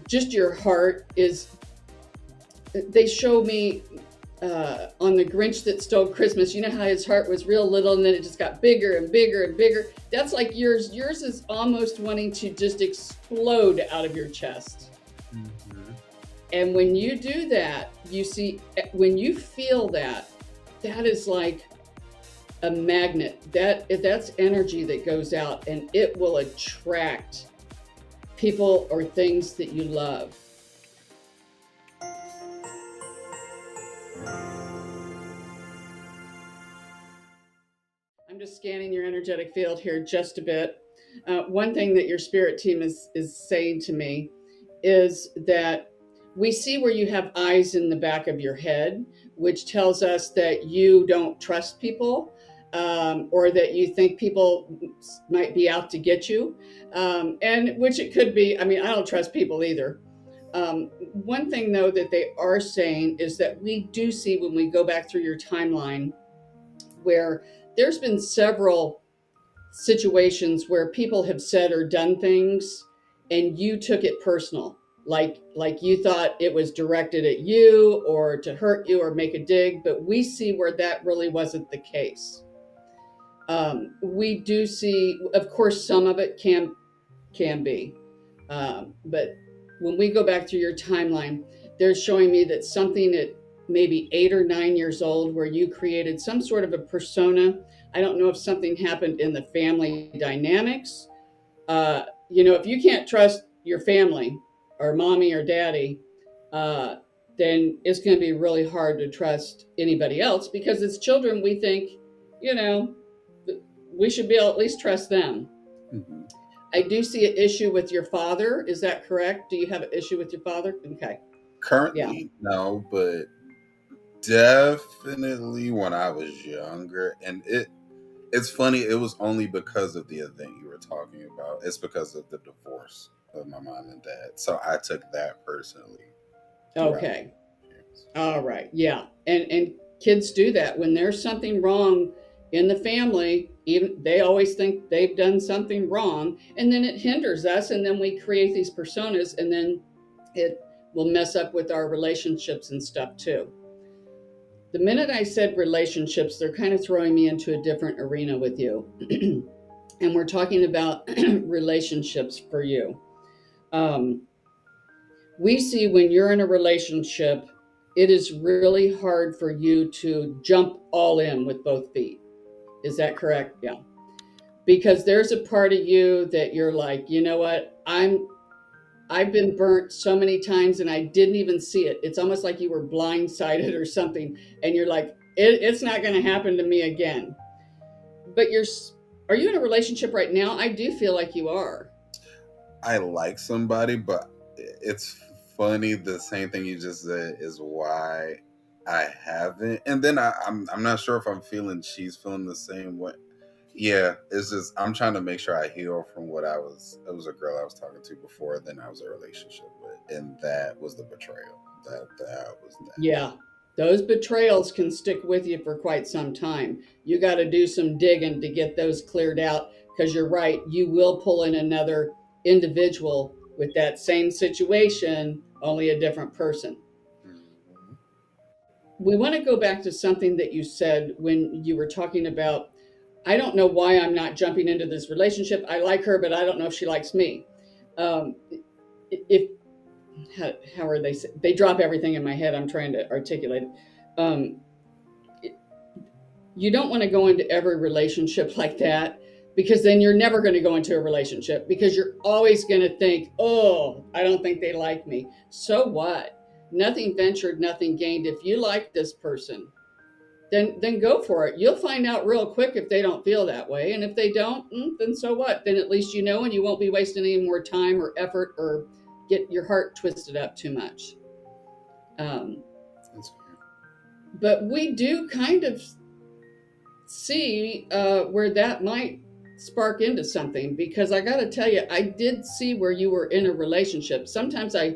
just your heart is, they show me on the Grinch that Stole Christmas, you know how his heart was real little and then it just got bigger and bigger and bigger? That's like yours. Yours is almost wanting to just explode out of your chest. Hmm. And when you do that, you see, when you feel that, that is like a magnet. That's energy that goes out and it will attract people or things that you love. I'm just scanning your energetic field here just a bit. One thing that your spirit team is saying to me is that we see where you have eyes in the back of your head, which tells us that you don't trust people, or that you think people might be out to get you, and which it could be. I mean, I don't trust people either. One thing, though, that they are saying is that we do see when we go back through your timeline where there's been several situations where people have said or done things and you took it personal, like you thought it was directed at you or to hurt you or make a dig, but we see where that really wasn't the case. We do see, of course, some of it can be, but when we go back through your timeline, they're showing me that something at maybe 8 or 9 years old, where you created some sort of a persona. I don't know if something happened in the family dynamics. If you can't trust your family or mommy or daddy, uh, then it's going to be really hard to trust anybody else, because as children, we think, you know, we should be able to at least trust them. Hmm. I do see an issue with your father. Is that correct? Do you have an issue with your father? Okay. Yeah. Currently, no, but definitely when I was younger, and it's funny. It was only because of the event you were talking about. It's because of the divorce of my mom and dad. So I took that personally throughout Okay. the years. All right. Yeah. And kids do that when there's something wrong in the family. Even they always think they've done something wrong, and then it hinders us, and then we create these personas, and then it will mess up with our relationships and stuff too. The minute I said relationships, they're kind of throwing me into a different arena with you. And we're talking about relationships for you. Um, we see when you're in a relationship, it is really hard for you to jump all in with both feet. Is that correct? Yeah. Because there's a part of you that you're like, you know what? I've been burnt so many times and I didn't even see it. It's almost like you were blindsided or something, and you're like, it's not going to happen to me again. But are you in a relationship right now? I do feel like you are. I like somebody, but it's funny. The same thing you just said is why I haven't. And then I'm not sure if I'm feeling she's feeling the same way. Yeah, it's just I'm trying to make sure I heal from what I was. It was a girl I was talking to before. Then I was in a relationship with, and that was the betrayal. That was nasty. Yeah. Those betrayals can stick with you for quite some time. You got to do some digging to get those cleared out, because you're right. You will pull in another individual with that same situation, only a different person. Hmm. We want to go back to something that you said when you were talking about, I don't know why I'm not jumping into this relationship. I like her, but I don't know if she likes me. Um, if how are they? They drop everything in my head. I'm trying to articulate it. Um, you don't want to go into every relationship like that, because then you're never going to go into a relationship, because you're always going to think, oh, I don't think they like me. So what? Nothing ventured, nothing gained. If you like this person, then go for it. You'll find out real quick if they don't feel that way, and if they don't, then so what? Then at least you know, and you won't be wasting any more time or effort or get your heart twisted up too much. Um, That's fair. but we do kind of see where that might spark into something, because I got to tell you, I did see where you were in a relationship. Sometimes I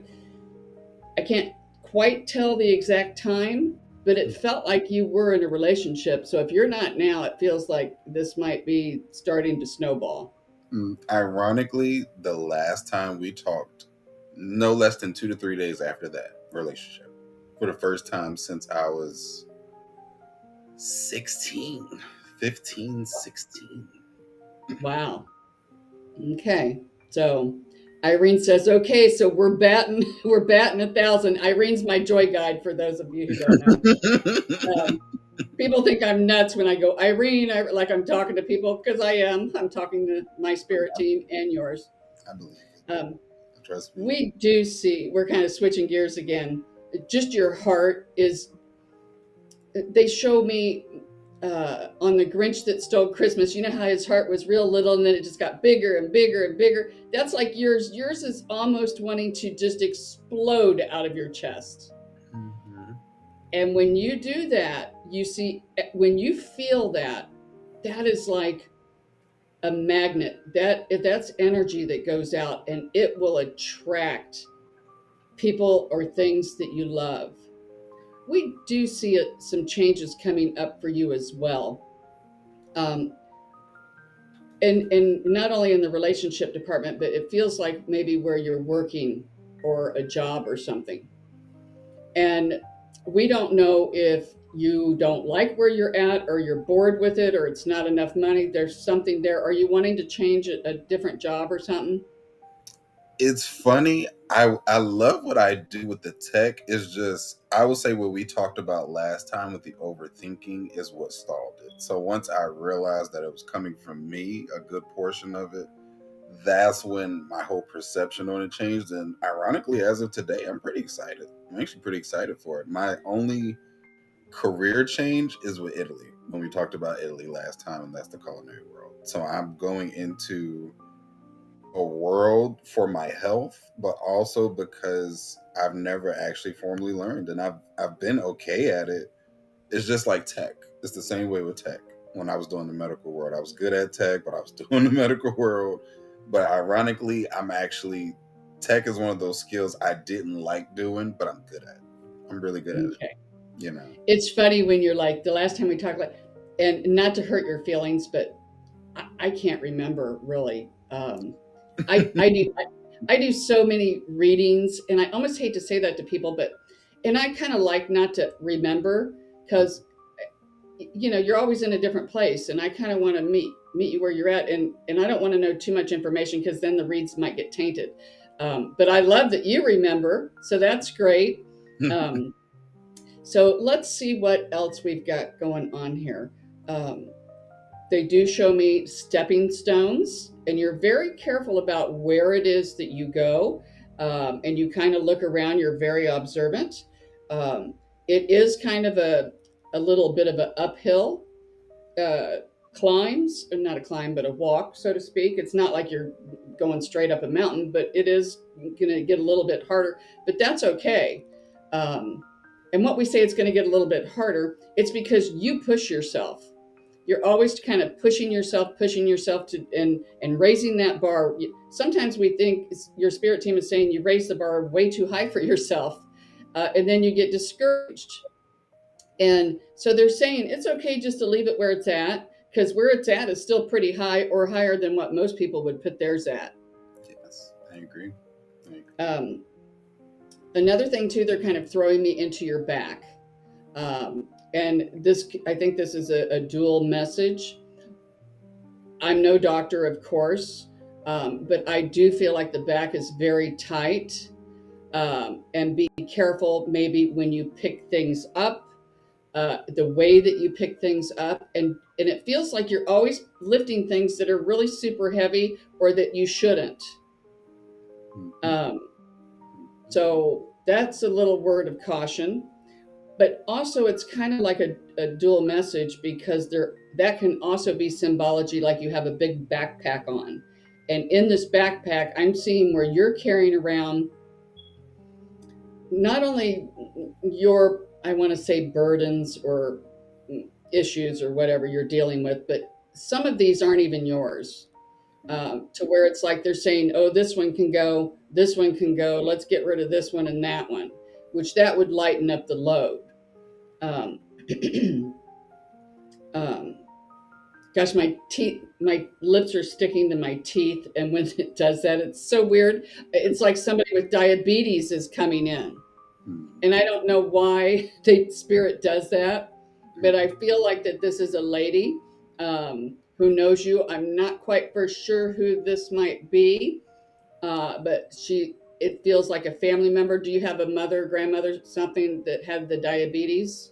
can't quite tell the exact time, but it felt like you were in a relationship. So if you're not now, it feels like this might be starting to snowball. Ironically, the last time we talked, no less than 2 to 3 days after that relationship, for the first time since I was 16, 15, 16. Wow. Okay. So Irene says, okay, so we're batting, we're batting 1,000. Irene's my joy guide for those of you who don't know. Um, People think I'm nuts when I go, Irene, like I'm talking to people because I am. I'm talking to my spirit team and yours. I believe Um, it. Trust me. we do see, we're kind of switching gears again. Just your heart is, they show me on the Grinch that stole Christmas, you know how his heart was real little and then it just got bigger and bigger and bigger. That's like yours. Yours is almost wanting to just explode out of your chest. Mm-hmm. And when you do that, you see, when you feel that, that is like a magnet. That's energy that goes out and it will attract people or things that you love. We do see some changes coming up for you as well. Um, and not only in the relationship department, but it feels like maybe where you're working or a job or something. And we don't know if you don't like where you're at or you're bored with it or it's not enough money. There's something there. Are you wanting to change a different job or something? It's funny. I love what I do with the tech. It's just, I would say what we talked about last time with the overthinking is what stalled it. So once I realized that it was coming from me, a good portion of it, that's when my whole perception on it changed. And ironically, as of today, I'm pretty excited. I'm actually pretty excited for it. My only career change is with Italy, when we talked about Italy last time, and that's the culinary world. So I'm going into a world for my health, but also because I've never actually formally learned, and I've been okay at it. It's just like tech. It's the same way with tech. When I was doing the medical world, I was good at tech, but I was doing the medical world. But ironically, I'm actually, tech is one of those skills I didn't like doing, but I'm good at. I'm really good at it. Okay. You know. It's funny when you're like, the last time we talked about, and not to hurt your feelings, but I can't remember really. I do I do so many readings, and I almost hate to say that to people, but and I kind of like not to remember because you're always in a different place, and I kind of want to meet you where you're at, and I don't want to know too much information because then the reads might get tainted. But I love that you remember, so that's great. Um, so let's see what else we've got going on here. Um, they do show me stepping stones, and you're very careful about where it is that you go, and you kind of look around. You're very observant. Um, it is kind of a little bit of an uphill uh, climbs, or not a climb, but a walk, so to speak. It's not like you're going straight up a mountain, but it is going to get a little bit harder. But that's okay. Um, and what we say it's going to get a little bit harder, it's because you push yourself. You're always kind of pushing yourself to and raising that bar. Sometimes we think your spirit team is saying you raise the bar way too high for yourself, and then you get discouraged. And so they're saying it's okay just to leave it where it's at because where it's at is still pretty high or higher than what most people would put theirs at. Yes, I agree. I agree. Um, Another thing too, they're kind of throwing me into your back. And this, I think this is a dual message. I'm no doctor, of course, but I do feel like the back is very tight. And be careful maybe when you pick things up, the way that you pick things up, and it feels like you're always lifting things that are really super heavy or that you shouldn't. Mhm. Um, so that's a little word of caution. But also, it's kind of like a dual message because there that can also be symbology, like you have a big backpack on, and in this backpack, I'm seeing where you're carrying around not only your, I want to say, burdens or issues or whatever you're dealing with, but some of these aren't even yours. To where it's like they're saying, oh, this one can go, this one can go, let's get rid of this one and that one, which that would lighten up the load. Um, um, Gosh, my lips are sticking to my teeth, and when it does that, it's so weird. It's like somebody with diabetes is coming in, Hmm. and I don't know why the spirit does that, but I feel like that this is a lady who knows you. I'm not quite for sure who this might be, but it feels like a family member. Do you have a mother, grandmother, something that had the diabetes?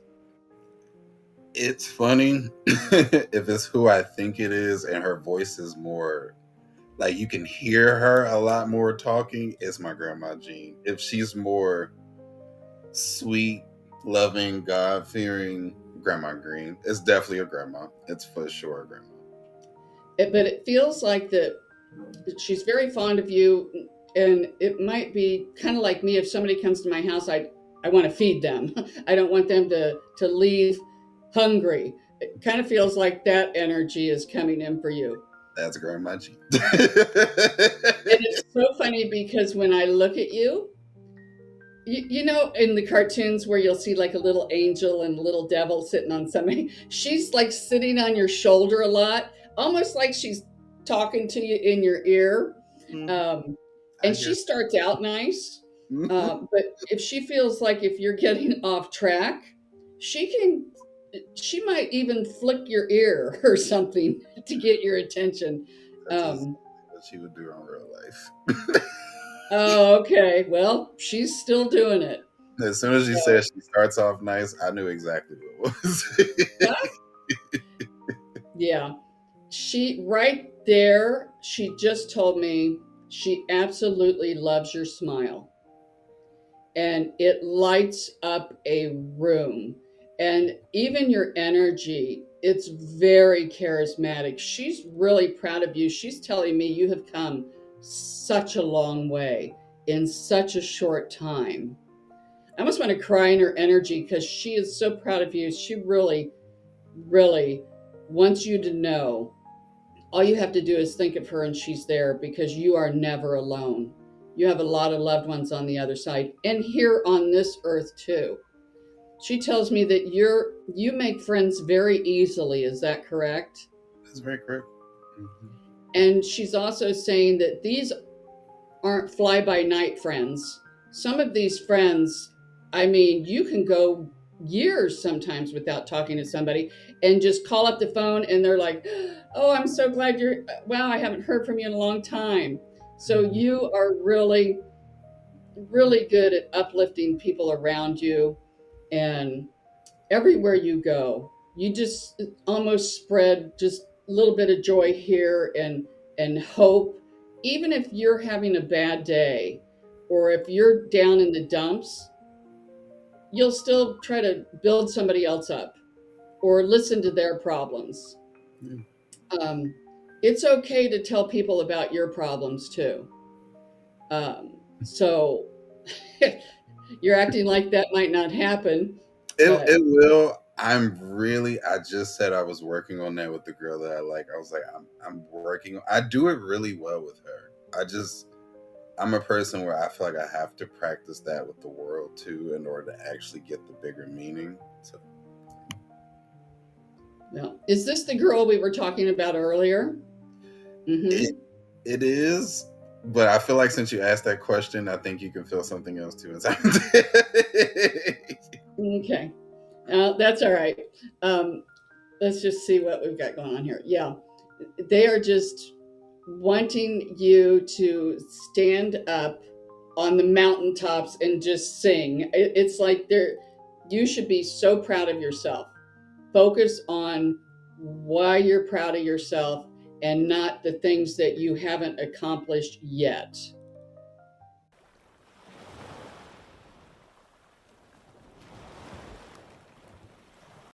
It's funny if it's who I think it is, and her voice is more like you can hear her a lot more talking. It's my grandma Jean. If she's more sweet, loving, God fearing, Grandma Green. It's definitely a grandma. It's for sure a grandma. But it feels like that she's very fond of you, and it might be kind of like me. If somebody comes to my house, I want to feed them. I don't want them to leave hungry. It kind of feels like that energy is coming in for you. That's Grandma Jean. And it's so funny because when I look at you, you know, in the cartoons where you'll see like a little angel and a little devil sitting on somebody, she's like sitting on your shoulder a lot, almost like she's talking to you in your ear. Mhm. Um, I and guess. she starts out nice, Mhm. but if she feels like if you're getting off track, she can, she might even flick your ear or something to get your attention. That's exactly Um, what she would do in real life. oh, okay. Well, she's still doing it. As soon as she So, said she starts off nice, I knew exactly what it was. yeah, yeah. She right there, she just told me she absolutely loves your smile, and it lights up a room. And even your energy, it's very charismatic. She's really proud of you. She's telling me you have come such a long way in such a short time. I almost want to cry in her energy because she is so proud of you. She really, really wants you to know all you have to do is think of her and she's there because you are never alone. You have a lot of loved ones on the other side and here on this earth too. She tells me that you make friends very easily. Is that correct? That's very correct. Mhm. And she's also saying that these aren't fly by night friends. Some of these friends, I mean, you can go years sometimes without talking to somebody and just call up the phone and they're like, "Oh, I'm so glad you're, wow, I haven't heard from you in a long time." So Mhm. you are really, really good at uplifting people around you, and everywhere you go, you just almost spread just a little bit of joy here and hope. Even if you're having a bad day or if you're down in the dumps, you'll still try to build somebody else up or listen to their problems. Yeah. Um, it's okay to tell people about your problems too. So you're acting like that might not happen, It but will. I just said I was working on that with the girl that I like. I was like, I'm working. I do it really well with her. I'm a person where I feel like I have to practice that with the world too in order to actually get the bigger meaning. So well, is this the girl we were talking about earlier? it Mm-hmm. it is, but I feel like since you asked that question, I think you can feel something else too inside. Okay. That's all right. Um, let's just see what we've got going on here. Yeah. They are just wanting you to stand up on the mountaintops and just sing. It's like you should be so proud of yourself. Focus on why you're proud of yourself and not the things that you haven't accomplished yet.